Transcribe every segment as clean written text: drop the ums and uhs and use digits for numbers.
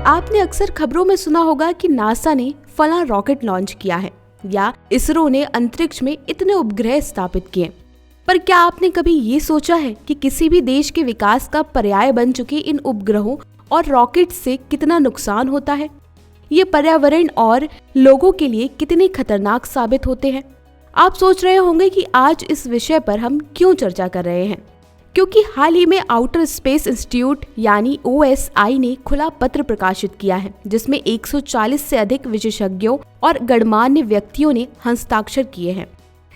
आपने अक्सर खबरों में सुना होगा कि नासा ने फला रॉकेट लॉन्च किया है या इसरो ने अंतरिक्ष में इतने उपग्रह स्थापित किए। पर क्या आपने कभी ये सोचा है कि किसी भी देश के विकास का पर्याय बन चुके इन उपग्रहों और रॉकेट से कितना नुकसान होता है? ये पर्यावरण और लोगों के लिए कितने खतरनाक साबित होते हैं। आप सोच रहे होंगे कि आज इस विषय पर हम क्यों चर्चा कर रहे हैं, क्योंकि हाल ही में आउटर स्पेस इंस्टीट्यूट यानी OSI ने खुला पत्र प्रकाशित किया है, जिसमें 140 से अधिक विशेषज्ञों और गणमान्य व्यक्तियों ने हस्ताक्षर किए हैं।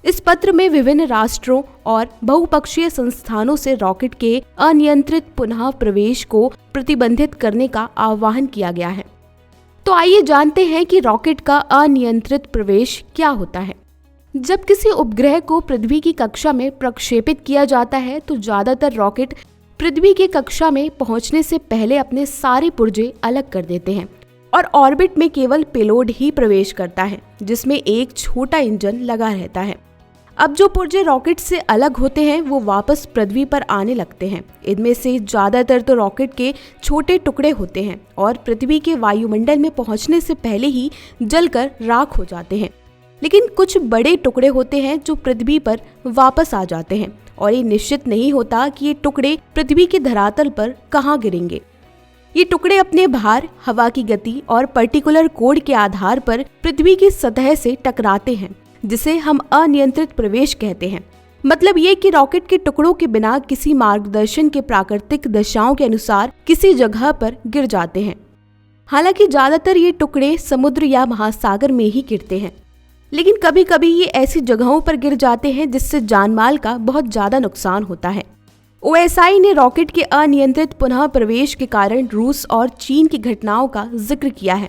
इस पत्र में विभिन्न राष्ट्रों और बहुपक्षीय संस्थानों से रॉकेट के अनियंत्रित पुनः प्रवेश को प्रतिबंधित करने का आह्वान किया गया है। तो आइए जानते हैं कि रॉकेट का अनियंत्रित प्रवेश क्या होता है। जब किसी उपग्रह को पृथ्वी की कक्षा में प्रक्षेपित किया जाता है तो ज्यादातर रॉकेट पृथ्वी की कक्षा में पहुंचने से पहले अपने सारे पुर्जे अलग कर देते हैं और ऑर्बिट में केवल पेलोड ही प्रवेश करता है, जिसमें एक छोटा इंजन लगा रहता है। अब जो पुर्जे रॉकेट से अलग होते हैं वो वापस पृथ्वी पर आने लगते हैं। इनमें से ज्यादातर तो रॉकेट के छोटे टुकड़े होते हैं और पृथ्वी के वायुमंडल में पहुंचने से पहले ही जलकर राख हो जाते हैं। लेकिन कुछ बड़े टुकड़े होते हैं जो पृथ्वी पर वापस आ जाते हैं और ये निश्चित नहीं होता कि ये टुकड़े पृथ्वी के धरातल पर कहाँ गिरेंगे। ये टुकड़े अपने भार, हवा की गति और पर्टिकुलर कोड के आधार पर पृथ्वी की सतह से टकराते हैं, जिसे हम अनियंत्रित प्रवेश कहते हैं। मतलब ये कि रॉकेट के टुकड़ों के बिना किसी मार्गदर्शन के प्राकृतिक दिशाओं के अनुसार किसी जगह पर गिर जाते हैं। हालांकि ज्यादातर ये टुकड़े समुद्र या महासागर में ही गिरते हैं, लेकिन कभी कभी ये ऐसी जगहों पर गिर जाते हैं जिससे जानमाल का बहुत ज्यादा नुकसान होता है। OSI ने रॉकेट के अनियंत्रित पुनः प्रवेश के कारण रूस और चीन की घटनाओं का जिक्र किया है।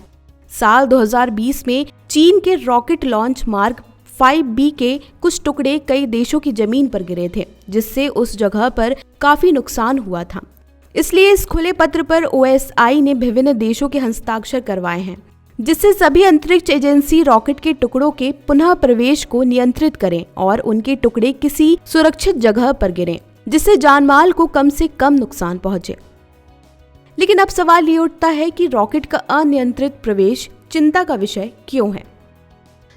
साल 2020 में चीन के रॉकेट लॉन्च मार्क 5B के कुछ टुकड़े कई देशों की जमीन पर गिरे थे, जिससे उस जगह पर काफी नुकसान हुआ था। इसलिए इस खुले पत्र पर OSI ने विभिन्न देशों के हस्ताक्षर करवाए हैं, जिससे सभी अंतरिक्ष एजेंसी रॉकेट के टुकड़ों के पुनः प्रवेश को नियंत्रित करें और उनके टुकड़े किसी सुरक्षित जगह पर गिरें, जिससे जानमाल को कम से कम नुकसान पहुंचे। लेकिन अब सवाल ये उठता है कि रॉकेट का अनियंत्रित प्रवेश चिंता का विषय क्यों है।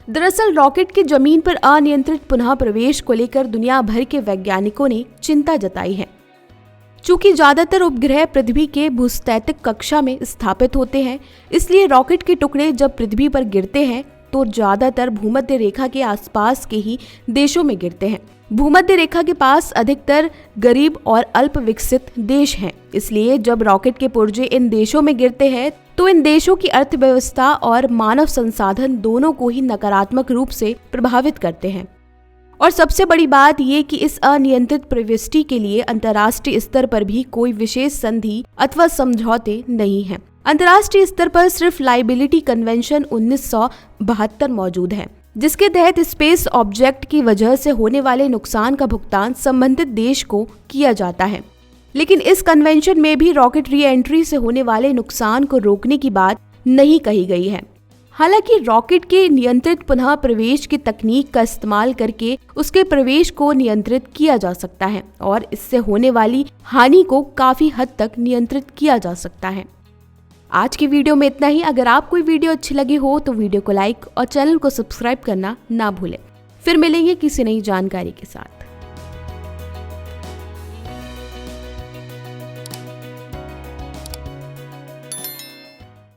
दरअसल रॉकेट के जमीन पर अनियंत्रित पुनः प्रवेश को लेकर दुनिया भर के वैज्ञानिकों ने चिंता जताई है। चूंकि ज्यादातर उपग्रह पृथ्वी के भूस्थैतिक कक्षा में स्थापित होते हैं, इसलिए रॉकेट के टुकड़े जब पृथ्वी पर गिरते हैं तो ज्यादातर भूमध्य रेखा के आसपास के ही देशों में गिरते हैं। भूमध्य रेखा के पास अधिकतर गरीब और अल्प विकसित देश हैं। इसलिए जब रॉकेट के पुर्जे इन देशों में गिरते हैं तो इन देशों की अर्थव्यवस्था और मानव संसाधन दोनों को ही नकारात्मक रूप से प्रभावित करते हैं। और सबसे बड़ी बात ये कि इस अनियंत्रित प्रविष्टि के लिए अंतर्राष्ट्रीय स्तर पर भी कोई विशेष संधि अथवा समझौते नहीं है। अंतर्राष्ट्रीय स्तर पर सिर्फ लाइबिलिटी कन्वेंशन 1972 मौजूद है, जिसके तहत स्पेस ऑब्जेक्ट की वजह से होने वाले नुकसान का भुगतान संबंधित देश को किया जाता है। लेकिन इस कन्वेंशन में भी रॉकेट री एंट्री से होने वाले नुकसान को रोकने की बात नहीं कही गई है। हालांकि रॉकेट के नियंत्रित पुनः प्रवेश की तकनीक का इस्तेमाल करके उसके प्रवेश को नियंत्रित किया जा सकता है और इससे होने वाली हानि को काफी हद तक नियंत्रित किया जा सकता है। आज की वीडियो में इतना ही। अगर आपको वीडियो अच्छी लगी हो तो वीडियो को लाइक और चैनल को सब्सक्राइब करना ना भूलें। फिर मिलेंगे किसी नई जानकारी के साथ।